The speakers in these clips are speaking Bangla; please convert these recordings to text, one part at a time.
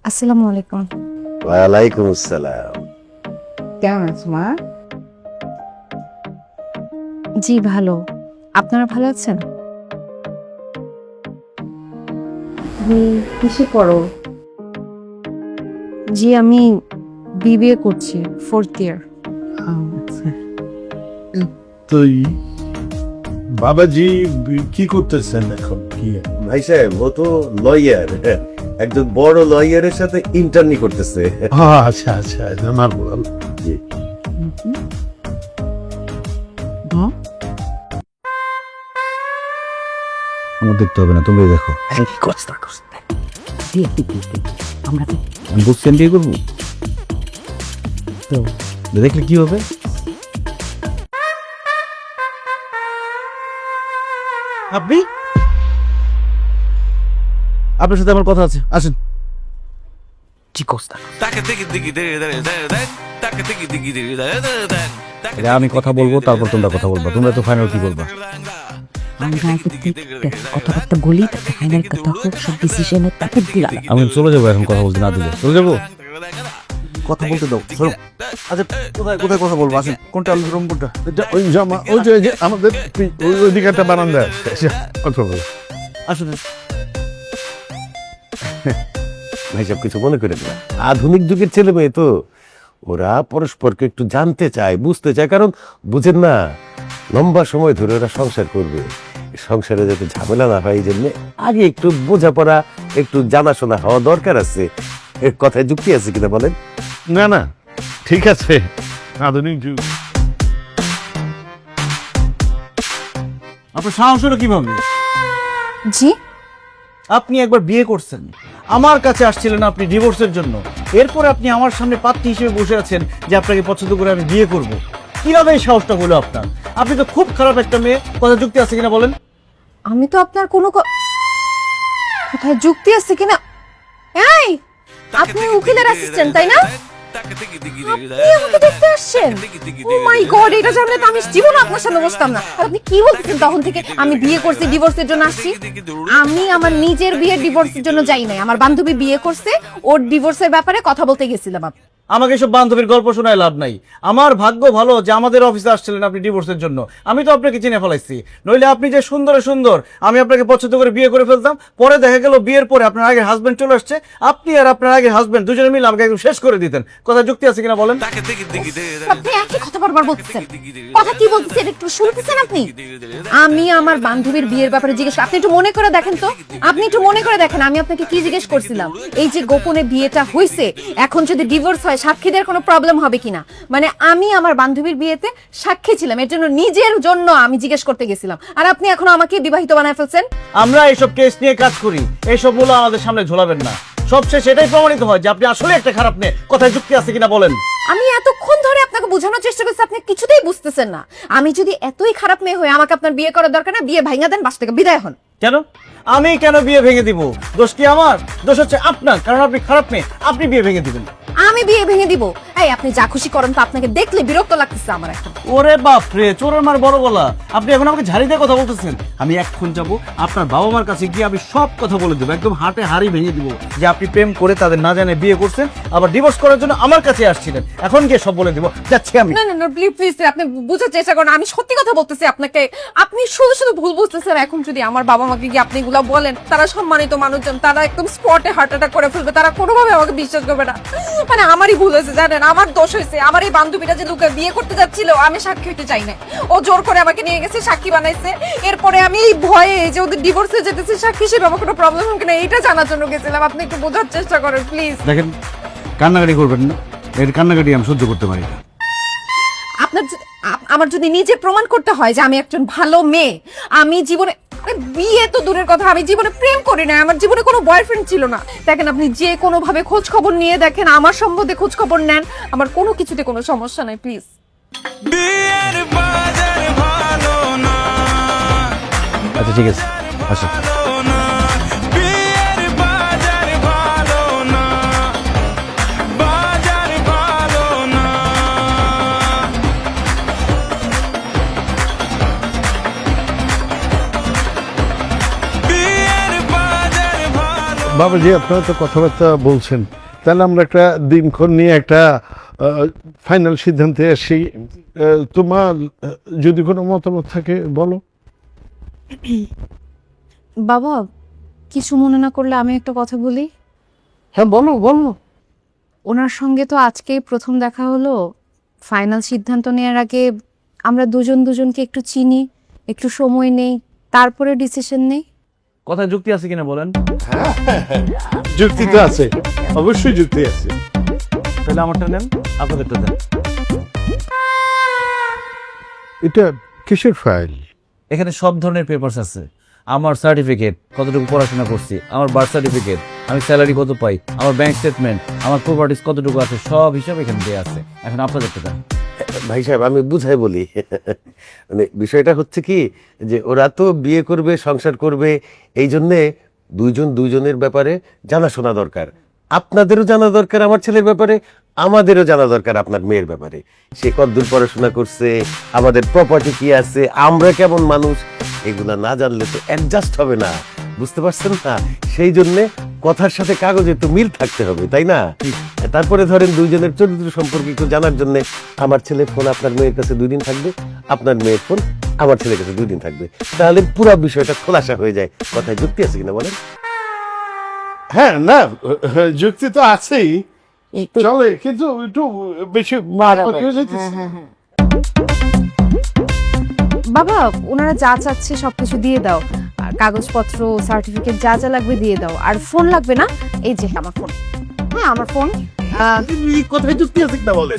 আসসালামু আলাইকুম। ওয়ালাইকুম আসসালাম। কেমন আছো মা? জি ভালো। আপনারা ভালো আছেন? তুমি কিসে পড়ো? জি আমি বিবিএ করছি, 4th ইয়ার। তুই বাবাজি কি করতেছেন এখন? কি ভাই সাহেব, ও তো লয়ার, একজন বড় লয়ারের সাথে ইন্টার্নি করতেছে। আচ্ছা আচ্ছা, আমার বল। জি। আমার দেখতে হবে না, তুমি দেখো। আমি বুঝছেন বিয়ে করবো তো, দেখলে কি হবে? আপনি আপনার সাথে আমার কথা আছে, আসেন। আমি কথা বলবো, তারপর তোমরা কথা বলবা। তোমরা তো ফাইনাল কি বলবা? কথাবার্তা বলি, তারপর ফাইনাল কথা হোক, সব ডিসিশনের তারপর দিলাম। আমি চলে যাবো এখন, কথা বলতে না দিলে চলে যাবো। কথা বলতে দাও। আচ্ছা, কোথায় কোথায় কথা বলবো? আসেন, কোনটা রুম কোনটা? ওই জামা, ওই যে আমাদের ওই দিকে একটা বারান্দা আছে, কথা বলো। আসলে ভাই সাহেব, কিছু মনে করেন না, আধুনিক যুগের ছেলে মেয়ে তো, ওরা পরস্পরকে একটু জানতে চায়, বুঝতে চায়। কারণ বুঝেন না, লম্বা সময় ধরে ওরা সংসার করবে, সংসারে যাতে ঝামেলা না হয়, এই জন্য আগে একটু বোঝাপড়া, একটু জানাশোনা হওয়া দরকার আছে। এর কথায় যুক্তি আছে কিনা বলেন? না না, ঠিক আছে, আধুনিক যুগ। আপনার সাহস হলো কিভাবে? জি আপনি একবার বিয়ে করছেন, আমার কাছে আসছিলেন আপনি ডিভোর্সের জন্য, এরপরে আপনি আমার সামনে পাত্রী হিসেবে বসে আছেন যে আপনাকে পছন্দ করে আমি বিয়ে করব। কিভাবে এই সাহসটা হলো আপনার? আপনি তো খুব খারাপ একটা মেয়ে। কথা যুক্তি আছে কিনা বলেন? আমি তো আপনার কোনো কোথায় যুক্তি আছে কিনা। এই আপনি উকিলের অ্যাসিস্ট্যান্ট তাই না? আপনি আমাকে দেখতে আসছেন? ও মাই গড, এটা জানলে তো আমি জীবনে আপনার সামনে বসতাম না। আর আপনি কি বলতেছেন তখন থেকে? আমি বিয়ে করছি, ডিভোর্সের জন্য আসছি? আমি আমার নিজের বিয়ের ডিভোর্সের জন্য যাই নাই, আমার বান্ধবী বিয়ে করছে, ওর ডিভোর্সের ব্যাপারে কথা বলতে গেছিলাম। আমাকে সব বান্ধবীর গল্প শোনায় লাভ নাই। আমার ভাগ্য ভালো যে আমাদের অফিসে আসছিলেন আপনি ডিভোর্সের জন্য। আমি তো আপনাকে চিনে ফেলাইছি, নইলে আপনি যে সুন্দরে সুন্দর, আমি আপনাকে পছন্দ করে বিয়ে করে ফেলতাম। পরে দেখা গেল বিয়ের পরে আপনার আগে হাজবেন্ড চলে আসছে, আপনি আর আপনার আগে হাজবেন্ড দুজনে মিলে আমাকে একদম শেষ করে দিতেন। কথা যুক্তি আছে কিনা বলেন? আপনি একই কথা বারবার বলতেছেন। কথা কি বলতেছেন একটু শুনতেছেন আপনি? আমি আমার বান্ধবীর বিয়ের ব্যাপারে জিজ্ঞেস, আপনি একটু মনে করে দেখেন তো, আপনি একটু মনে করে দেখেন আমি আপনাকে কি জিজ্ঞেস করছিলাম। এই যে গোপনে বিয়েটা হইছে, এখন যদি ডিভোর্স হয় সাক্ষীদের কোনো প্রবলেম হবে কিনা, মানে আমি আমার বান্ধবীর বিয়েতে সাক্ষী ছিলাম, এর জন্য নিজের জন্য আমি জিজ্ঞেস করতে গেছিলাম। আর আপনি এখন আমাকে বিবাহিত বানায় ফেলছেন। আমরা এইসব কেস নিয়ে কাজ করি, এইসব বলে আমাদের সামনে ঝোলাবেন না। সবশেষ এটাই প্রমাণিত হয় যে আপনি আসলে একটা খারাপ মেয়ে। কথায় যুক্তি আছে কিনা বলেন? আমি এতক্ষণ ধরে আপনাকে বোঝানোর চেষ্টা করছি, আপনি কিছুতেই বুঝতেছেন না। আমি যদি এতই খারাপ মেয়ে হই, আমাকে আপনার বিয়ে করার দরকার না, বিয়ে ভাঙা দেন, বাস থেকে বিদায় হন। কেন? আমি কেন বিয়ে ভেঙে দিব? দোষ কি আমার? দোষ হচ্ছে আপনার, কারণ আপনি খারাপ মেয়ে, আপনি বিয়ে ভেঙে দিবেন। আমি বিয়ে ভেঙে দিব? এই আপনি যা খুশি করেন তো, আপনাকে দেখলে বিরক্ত লাগতেছে আমার এখন। ওরে বাপ রে, চোরের মার বড় গলা। আপনি এখন আমাকে ঝাড়ি দিয়ে কথা বলতেছেন। আমি এখন যাব আপনার বাবা মার কাছে গিয়ে আমি সব কথা বলে দেবো, একদম হাটে হাড়ি ভেঙে দিব যে আপনি প্রেম করে তাদের না জানে বিয়ে করছেন, আবার ডিভোর্স করার জন্য আমার কাছে আসছিলেন। এখন গিয়ে সব বলে দেবো, যাচ্ছি আমি। না না না, প্লিজ প্লিজ, আপনি বুঝার চেষ্টা করেন, আমি সত্যি কথা বলতেছি আপনাকে। আপনি শুধু শুধু ভুল বুঝতেছেন। এখন যদি আমার বাবা মাকে গিয়ে আপনি এগুলা বলেন, তারা সম্মানিত মানুষজন, তারা একদম স্পটে হার্ট অ্যাটাক করে ফেলবে, তারা কোনোভাবে আমাকে বিশ্বাস করবে না। মানে আমারই ভুল হয়েছে, জানেন, আমার দোষ হয়েছে। আমার এই বান্ধবীটা যে লোকে বিয়ে করতে যাচ্ছিল, আমি সাক্ষী হইতে চাই না, ও জোর করে আমাকে নিয়ে গেছে, সাক্ষী বানাইছে। এরপরে আমি এই ভয়ে যে ওদের ডিভোর্স হয়ে যেতেছে, সাক্ষী হিসেবে আমার কোনো প্রবলেম হবে কিনা এইটা জানার জন্য গেছিলাম। আপনি একটু বোঝার চেষ্টা করেন প্লিজ। দেখেন, কান্নাকাটি করবেন না, এর কান্নাকাটি আমি সহ্য করতে পারি না। আপনার আমার যদি নিজে প্রমাণ করতে হয় যে আমি একজন ভালো মেয়ে, আমি জীবনে বিয়ে তো দূরের কথা, আমি জীবনে প্রেম করি না, আমার জীবনে কোনো বয়ফ্রেন্ড ছিল না। দেখেন, আপনি যে কোনো ভাবে খোঁজ খবর নিয়ে দেখেন, আমার সম্বন্ধে খোঁজ খবর নেন, আমার কোনো কিছুতে কোনো সমস্যা নাই, প্লিজ। আচ্ছা ঠিক আছে, আসো। বাবাজি আপনারা তো কথাবার্তা বলছেন, তাহলে আমরা একটা দিনক্ষণ নিয়ে একটা ফাইনাল সিদ্ধান্তে আসি। তোমার যদি কোনো মতামত থাকে বলো। বাবা কিছু মনে না করলে আমি একটা কথা বলি। হ্যাঁ বলো বলো। ওনার সঙ্গে তো আজকেই প্রথম দেখা হলো, ফাইনাল সিদ্ধান্ত নেওয়ার আগে আমরা দুজনকে একটু চিনি, একটু সময় নেই, তারপরে ডিসিশন নেই। কথায় যুক্তি আছে কিনা বলেন। যুক্তি তো আছে, অবশ্যই যুক্তি আছে। তাহলে আমারটা নেন, আপনাদেরটা দেন। এটা কিসের ফাইল? এখানে সব ধরনের পেপারস আছে। আমার সার্টিফিকেট, কতটুকু পড়াশোনা করছি, আমার বার্থ সার্টিফিকেট, আমি স্যালারি কত পাই, আমার ব্যাংক স্টেটমেন্ট, আমার প্রপার্টিস কতটুকু আছে, সব হিসাব এখানে দেওয়া আছে। এখন আপনাদেরটা দেন। ভাই সাহেব আমি বুঝাই বলি, মানে বিষয়টা হচ্ছে কি যে ওরা তো বিয়ে করবে, সংসার করবে, এই জন্যে দুইজনের ব্যাপারে জানাশোনা দরকার। আপনাদেরও জানা দরকার আমার ছেলের ব্যাপারে, আমাদেরও জানা দরকার আপনার মেয়ের ব্যাপারে। সে কতদূর পড়াশোনা করছে, আমাদের প্রপার্টি কি আছে, আমরা কেমন মানুষ, এগুলা না জানলে তো অ্যাডজাস্ট হবে না, বুঝতে পারছেন না? সেই জন্যে কথার সাথে কাগজে তো মিল থাকতে হবে, তাই না? তারপরে ধরেন দুইজনের চরিত্র সম্পর্কে একটু জানার জন্য আমার ছেলের ফোন আপনার মেয়ের কাছে 2 দিন থাকবে, আপনার মেয়ের ফোন আমার ছেলের কাছে 2 দিন থাকবে, তাহলে পুরো বিষয়টা খোলাসা হয়ে যায়। কথায় যুক্তি আছে কিনা বলেন? হ্যাঁ না, যুক্তি তো আছেই, চলে, কিন্তু একটু বেশি হয়ে যাইতেছে। বাবা ওনারা যা চাচ্ছে সবকিছু দিয়ে দাও, আর কাগজপত্র সার্টিফিকেট যা যা লাগবে দিয়ে দাও। আর ফোন লাগবে না, এই যে আমার ফোন। হ্যাঁ আমার ফোন। কথায় যুক্তি আছে কিনা বলে।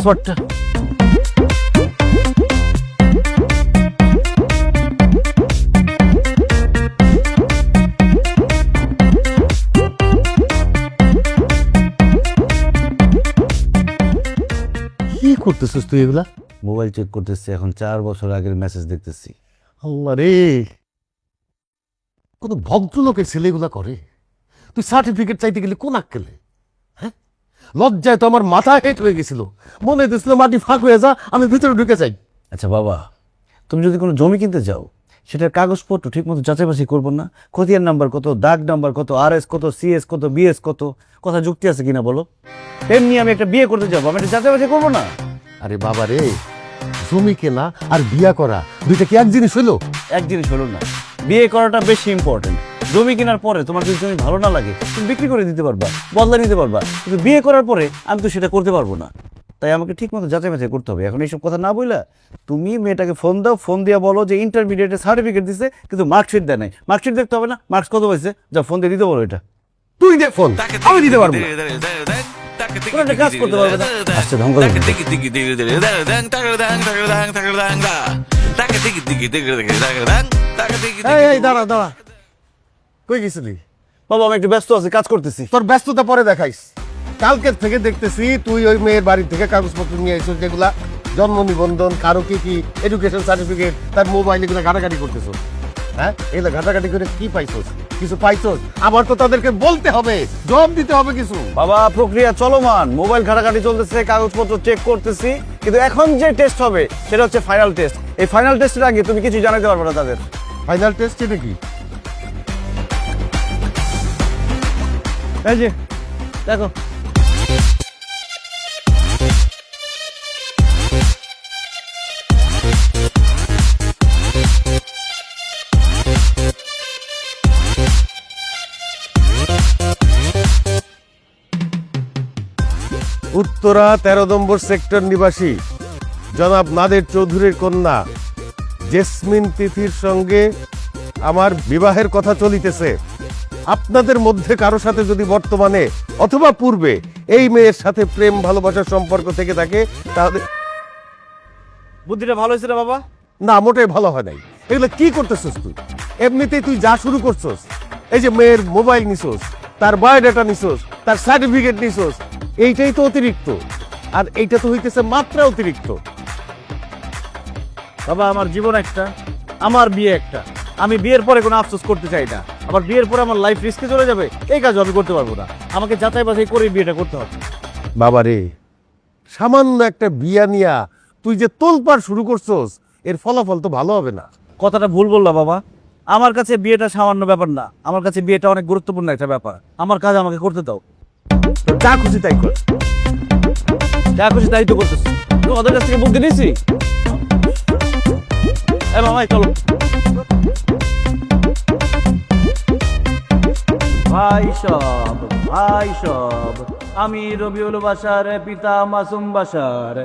কি করতেছিস তুই এগুলা? মোবাইল চেক করতেছি, এখন 4 বছর আগের মেসেজ দেখতেছি। আল্লাহ রে, কত ভদ্রলোকের ছেলে এগুলা করে। তুই সার্টিফিকেট চাইতে গেলে কোন আক্কেলে? হ্যাঁ, লজ্জায় তো আমার মাথা হেট হয়ে গেছিল, মনে হইতেছিল মাটি ফাঁক হয়ে যা, আমি ভিতরে ঢুকে যাই। আচ্ছা বাবা, তুমি যদি কোনো জমি কিনতে যাও, সেটার কাগজপত্র ঠিক মতো যাচাই বাছাই করবো না? খতিয়ান নাম্বার কত, দাগ নাম্বার কত, RS কত, CS কত, BS কত, কথা যুক্তি আছে কিনা বলো? তেমনি আমি একটা বিয়ে করতে যাবো, আমি একটা যাচাই বাছাই করবো না? আরে বাবা রে, জমি কেনা আর বিয়া করা দুইটা কি এক জিনিস হইলো? এক জিনিস হলো না, বিয়ে করাটা বেশি ইম্পর্টেন্ট। জমি কেনার পরে তোমার যদি জমি ভালো না লাগে তুমি বিক্রি করে দিতে পারবা, বদলা নিতে পারবা, কিন্তু বিয়ে করার পরে আমি তো সেটা করতে পারবো না। তাই আমাকে ঠিক মতো যাচাই বাছাই করতে হবে। এখন এইসব কথা না বইলা তুমি মেয়েটাকে ফোন দাও, ফোন দিয়ে বলো যে ইন্টারমিডিয়েটের সার্টিফিকেট দিছে কিন্তু মার্কশিট দেয় নাই। মার্কশিট দেখতে হবে না, মার্কস কত পাইছে, যা ফোন দিয়ে দিতে বলো। এটা তুই দে ফোন, আমি দিতে পারবো না। কোনো একটা কাজ করতে পারবে না, আসছে ঢং করে। এই দাঁড়া দাঁড়া, কই গেছিলি? বাবা আমি একটু ব্যস্ত আছি, কাজ করতেছি। তোর ব্যস্ততা পরে দেখাইস। কালকের থেকে দেখতেছি তুই ওই মেয়ের বাড়ি থেকে কাগজপত্র নিয়ে আইছিস, যেগুলা জন্ম নিবন্ধন, কারো কি এডুকেশন সার্টিফিকেট, তার মোবাইল, এগুলো ঘাটাঘাটি করতেছ। হ্যাঁ, এগুলো ঘাটাঘাটি করে কি পাইছস? কিছু পাইছস? আবার তো তাদেরকে বলতে হবে, জবাব দিতে হবে কিছু। বাবা প্রক্রিয়া চলমান, মোবাইল ঘাটাঘাটি চলতেছে, কাগজপত্র চেক করতেছি, কিন্তু এখন যে টেস্ট হবে সেটা হচ্ছে ফাইনাল টেস্ট। এই ফাইনাল টেস্টের আগে তুমি কিছু জানাতে পারবে না তাদের। ফাইনাল টেস্ট এটা কি? এই যে দেখো, উত্তরা 13 নম্বর সেক্টর নিবাসী জনাব নাদের চৌধুরীর কন্যা জেসমিন তিথির সঙ্গে আমার বিবাহের কথা চলিতেছে। আপনাদের মধ্যে কারো সাথে যদি বর্তমানে অথবা পূর্বে এই মেয়ের সাথে প্রেম ভালোবাসার সম্পর্ক থেকে থাকে তাহলে। বুদ্ধিটা ভালো হয়েছে না বাবা? না, মোটেই ভালো হয় নাই। এগুলো কি করতেছিস তুই? এমনিতেই তুই যা শুরু করছস, এই যে মেয়ের মোবাইল নিছস, তার বায়োডাটা নিছস, তার সার্টিফিকেট নিছস, এইটাই তো অতিরিক্ত। আর এইটা তো হইতেছে মাত্রা অতিরিক্ত। বাবা আমার জীবন একটা, আমার বিয়ে একটা, আমি বিয়ের পরে কোনো আফসোস করতে চাই না। আমার বিয়ের পরে আমার লাইফ রিস্কে চলে যাবে, এই কাজ আমি করতে পারবো না। আমাকে যাচাই বাছাই করে বিয়েটা করতে হবে। বাবা রে, সামান্য একটা বিয়া নিয়া তুই যে তোলপাড় শুরু করছস, এর ফলাফল তো ভালো হবে না। কথাটা ভুল বললা বাবা। আমার কাছে বিয়েটা সামান্য ব্যাপার না, আমার কাছে বিয়েটা অনেক গুরুত্বপূর্ণ একটা ব্যাপার। আমার কাজ আমাকে করতে দাও, যা খুশি তাই কর, যা খুশি তাই তো করতেছি। তোমাদের কাছ থেকে বুদ্ধি নিয়েছি। মামাই চলো। ভাই সব, আমি রবিউল বাশার পিতা মাসুম বাশার।